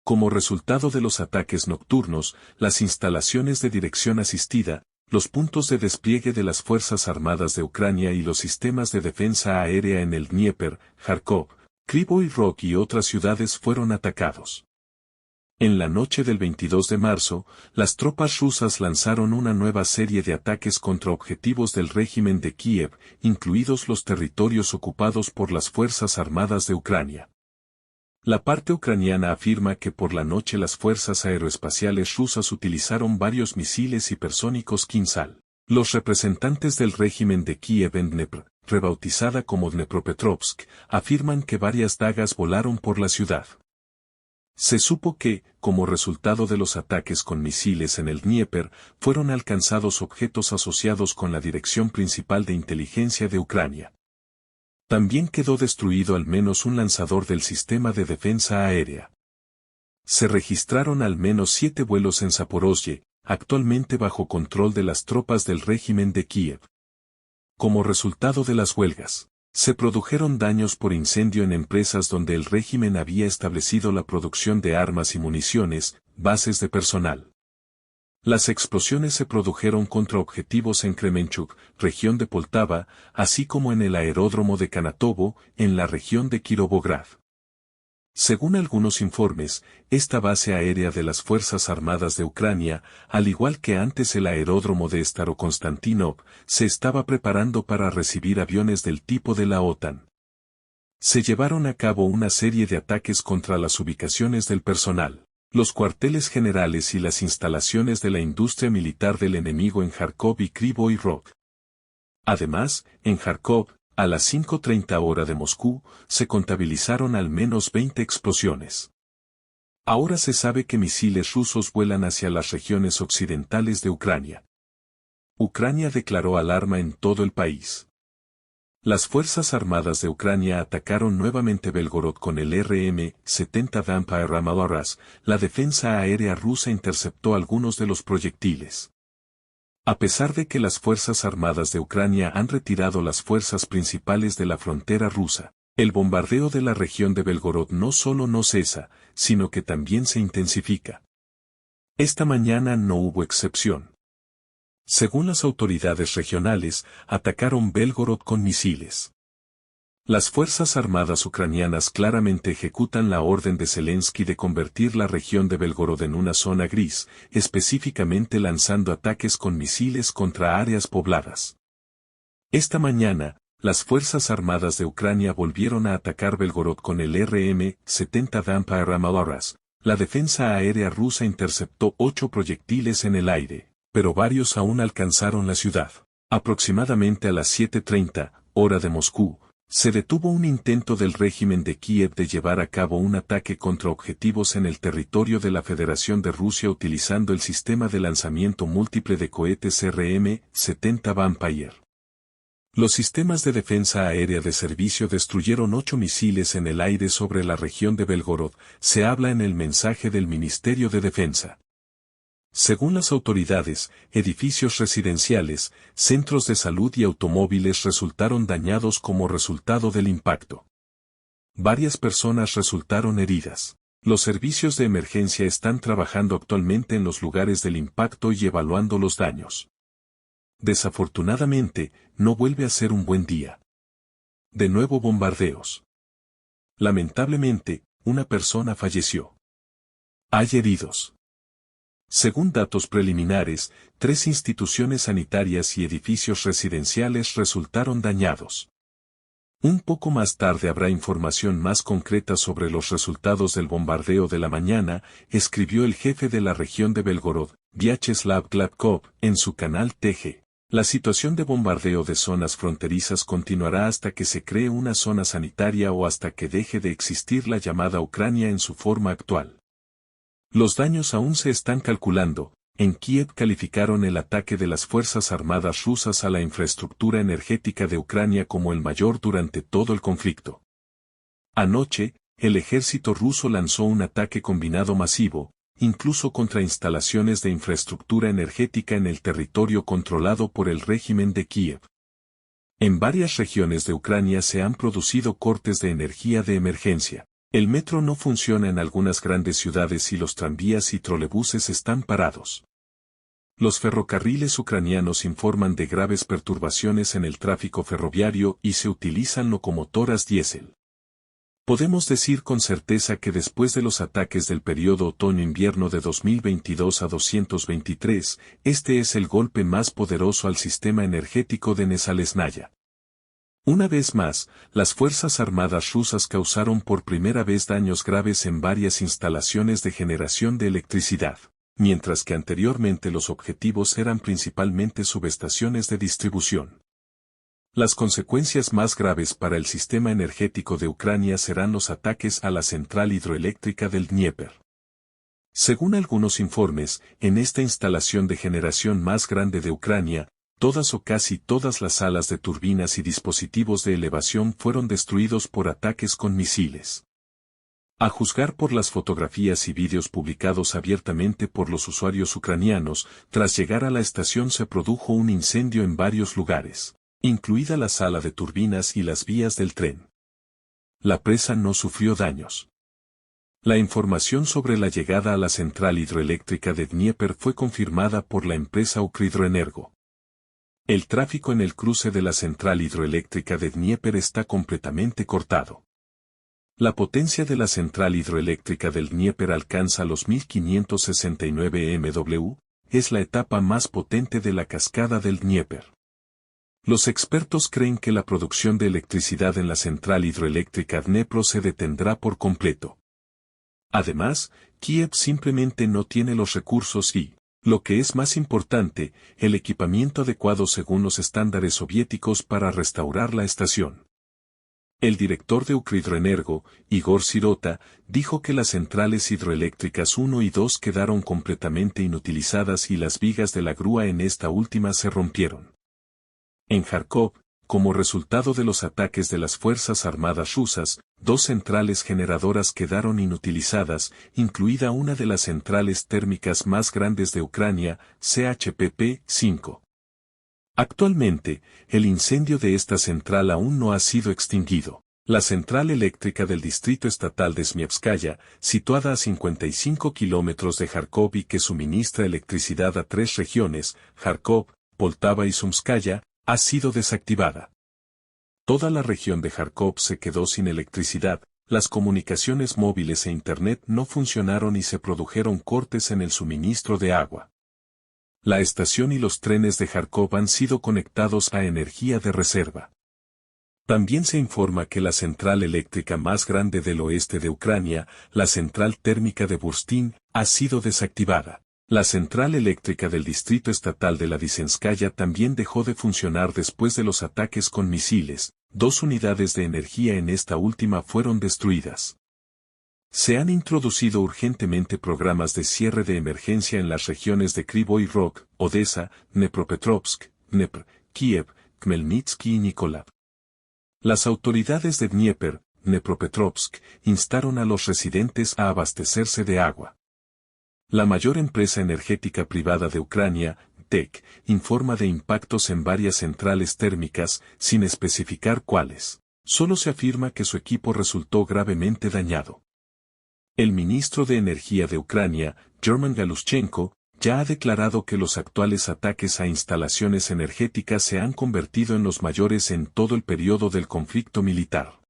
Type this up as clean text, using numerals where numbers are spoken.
Como resultado de los ataques nocturnos, las instalaciones de dirección asistida, los puntos de despliegue de las Fuerzas Armadas de Ucrania y los sistemas de defensa aérea en el Dnieper, Kharkov, Kryvyi Rog y otras ciudades fueron atacados. En la noche del 22 de marzo, las tropas rusas lanzaron una nueva serie de ataques contra objetivos del régimen de Kiev, incluidos los territorios ocupados por las Fuerzas Armadas de Ucrania. La parte ucraniana afirma que por la noche las fuerzas aeroespaciales rusas utilizaron varios misiles hipersónicos Kinzhal. Los representantes del régimen de Kiev en Dnepr, rebautizada como Dnepropetrovsk, afirman que varias dagas volaron por la ciudad. Se supo que, como resultado de los ataques con misiles en el Dnieper, fueron alcanzados objetos asociados con la Dirección Principal de Inteligencia de Ucrania. También quedó destruido al menos un lanzador del sistema de defensa aérea. Se registraron al menos 7 vuelos en Zaporozhye, actualmente bajo control de las tropas del régimen de Kiev. Como resultado de las huelgas, se produjeron daños por incendio en empresas donde el régimen había establecido la producción de armas y municiones, bases de personal. Las explosiones se produjeron contra objetivos en Kremenchuk, región de Poltava, así como en el aeródromo de Kanatovo, en la región de Kirovograd. Según algunos informes, esta base aérea de las Fuerzas Armadas de Ucrania, al igual que antes el aeródromo de Starokonstantinov, se estaba preparando para recibir aviones del tipo de la OTAN. Se llevaron a cabo una serie de ataques contra las ubicaciones del personal, los cuarteles generales y las instalaciones de la industria militar del enemigo en Kharkov y Kryvyi Rog. Además, en Kharkov, a las 5:30 hora de Moscú, se contabilizaron al menos 20 explosiones. Ahora se sabe que misiles rusos vuelan hacia las regiones occidentales de Ucrania. Ucrania declaró alarma en todo el país. Las Fuerzas Armadas de Ucrania atacaron nuevamente Belgorod con el RM-70 Vampire Ramadoras. La defensa aérea rusa interceptó algunos de los proyectiles. A pesar de que las Fuerzas Armadas de Ucrania han retirado las fuerzas principales de la frontera rusa, el bombardeo de la región de Belgorod no solo no cesa, sino que también se intensifica. Esta mañana no hubo excepción. Según las autoridades regionales, atacaron Belgorod con misiles. Las Fuerzas Armadas ucranianas claramente ejecutan la orden de Zelensky de convertir la región de Belgorod en una zona gris, específicamente lanzando ataques con misiles contra áreas pobladas. Esta mañana, las Fuerzas Armadas de Ucrania volvieron a atacar Belgorod con el RM-70 Vampire Ramadoras. La defensa aérea rusa interceptó 8 proyectiles en el aire, pero varios aún alcanzaron la ciudad. Aproximadamente a las 7:30, hora de Moscú, se detuvo un intento del régimen de Kiev de llevar a cabo un ataque contra objetivos en el territorio de la Federación de Rusia utilizando el sistema de lanzamiento múltiple de cohetes RM-70 Vampire. Los sistemas de defensa aérea de servicio destruyeron 8 misiles en el aire sobre la región de Belgorod, se habla en el mensaje del Ministerio de Defensa. Según las autoridades, edificios residenciales, centros de salud y automóviles resultaron dañados como resultado del impacto. Varias personas resultaron heridas. Los servicios de emergencia están trabajando actualmente en los lugares del impacto y evaluando los daños. Desafortunadamente, no vuelve a ser un buen día. De nuevo bombardeos. Lamentablemente, una persona falleció. Hay heridos. Según datos preliminares, 3 instituciones sanitarias y edificios residenciales resultaron dañados. Un poco más tarde habrá información más concreta sobre los resultados del bombardeo de la mañana, escribió el jefe de la región de Belgorod, Vyacheslav Gladkov, en su canal TG. La situación de bombardeo de zonas fronterizas continuará hasta que se cree una zona sanitaria o hasta que deje de existir la llamada Ucrania en su forma actual. Los daños aún se están calculando. En Kiev calificaron el ataque de las Fuerzas Armadas rusas a la infraestructura energética de Ucrania como el mayor durante todo el conflicto. Anoche, el ejército ruso lanzó un ataque combinado masivo, incluso contra instalaciones de infraestructura energética en el territorio controlado por el régimen de Kiev. En varias regiones de Ucrania se han producido cortes de energía de emergencia. El metro no funciona en algunas grandes ciudades y los tranvías y trolebuses están parados. Los ferrocarriles ucranianos informan de graves perturbaciones en el tráfico ferroviario y se utilizan locomotoras diésel. Podemos decir con certeza que después de los ataques del periodo otoño-invierno de 2022 a 223, este es el golpe más poderoso al sistema energético de Nesalesnaya. Una vez más, las Fuerzas Armadas rusas causaron por primera vez daños graves en varias instalaciones de generación de electricidad, mientras que anteriormente los objetivos eran principalmente subestaciones de distribución. Las consecuencias más graves para el sistema energético de Ucrania serán los ataques a la central hidroeléctrica del Dnieper. Según algunos informes, en esta instalación de generación más grande de Ucrania, todas o casi todas las salas de turbinas y dispositivos de elevación fueron destruidos por ataques con misiles. A juzgar por las fotografías y vídeos publicados abiertamente por los usuarios ucranianos, tras llegar a la estación se produjo un incendio en varios lugares, incluida la sala de turbinas y las vías del tren. La presa no sufrió daños. La información sobre la llegada a la central hidroeléctrica de Dnieper fue confirmada por la empresa Ukrhydroenergo. El tráfico en el cruce de la central hidroeléctrica de Dnieper está completamente cortado. La potencia de la central hidroeléctrica del Dnieper alcanza los 1569 MW, es la etapa más potente de la cascada del Dnieper. Los expertos creen que la producción de electricidad en la central hidroeléctrica Dnepro se detendrá por completo. Además, Kiev simplemente no tiene los recursos y, lo que es más importante, el equipamiento adecuado según los estándares soviéticos para restaurar la estación. El director de Ukrhydroenergo, Igor Sirota, dijo que las centrales hidroeléctricas 1 y 2 quedaron completamente inutilizadas y las vigas de la grúa en esta última se rompieron. En Kharkov, como resultado de los ataques de las Fuerzas Armadas rusas, 2 centrales generadoras quedaron inutilizadas, incluida una de las centrales térmicas más grandes de Ucrania, CHPP-5. Actualmente, el incendio de esta central aún no ha sido extinguido. La central eléctrica del Distrito Estatal de Smievskaya, situada a 55 kilómetros de Kharkov y que suministra electricidad a 3 regiones, Kharkov, Poltava y Sumskaya, ha sido desactivada. Toda la región de Kharkov se quedó sin electricidad, las comunicaciones móviles e Internet no funcionaron y se produjeron cortes en el suministro de agua. La estación y los trenes de Kharkov han sido conectados a energía de reserva. También se informa que la central eléctrica más grande del oeste de Ucrania, la central térmica de Burstin, ha sido desactivada. La central eléctrica del Distrito Estatal de la Disenskaya también dejó de funcionar después de los ataques con misiles, 2 unidades de energía en esta última fueron destruidas. Se han introducido urgentemente programas de cierre de emergencia en las regiones de Kryvyi Rog, Odessa, Dnepropetrovsk, Dnepr, Kiev, Khmelnytsky y Mykolaiv. Las autoridades de Dnieper, Dnepropetrovsk, instaron a los residentes a abastecerse de agua. La mayor empresa energética privada de Ucrania, TEC, informa de impactos en varias centrales térmicas, sin especificar cuáles. Solo se afirma que su equipo resultó gravemente dañado. El ministro de Energía de Ucrania, German Galushchenko, ya ha declarado que los actuales ataques a instalaciones energéticas se han convertido en los mayores en todo el periodo del conflicto militar.